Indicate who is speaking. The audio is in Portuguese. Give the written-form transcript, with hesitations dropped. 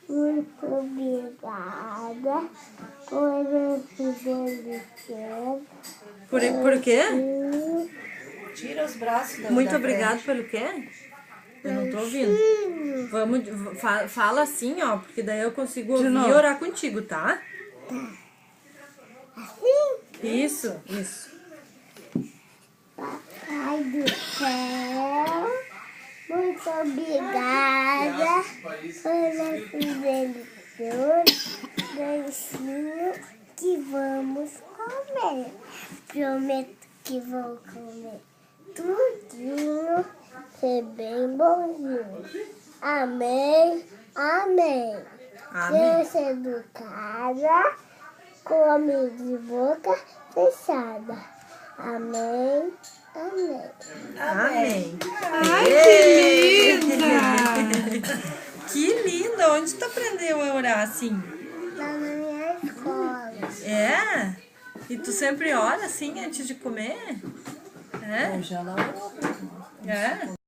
Speaker 1: Muito obrigada por esse delicioso.
Speaker 2: Por quê?
Speaker 3: Tira os braços da
Speaker 2: Muito
Speaker 3: da
Speaker 2: obrigado
Speaker 3: frente.
Speaker 2: pelo quê? Eu não tô ouvindo. Vamos, fala assim, ó, porque daí eu consigo ouvir e orar contigo, tá? Isso, isso.
Speaker 1: Pai do céu, muito obrigada por esse delicioso lanchinho que vamos comer. Prometo que vou comer tudinho, ser bem bonzinho. Amém, amém.
Speaker 2: Amém.
Speaker 1: Criança educada, come de boca fechada. Amém, amém.
Speaker 2: Amém.
Speaker 3: Ai,
Speaker 2: Ei!
Speaker 3: que linda!
Speaker 2: Que linda! Onde tu aprendeu a orar assim?
Speaker 1: Lá na minha escola.
Speaker 2: É? E tu sempre ora assim antes de comer? É?
Speaker 3: Hoje ela orou.
Speaker 2: É?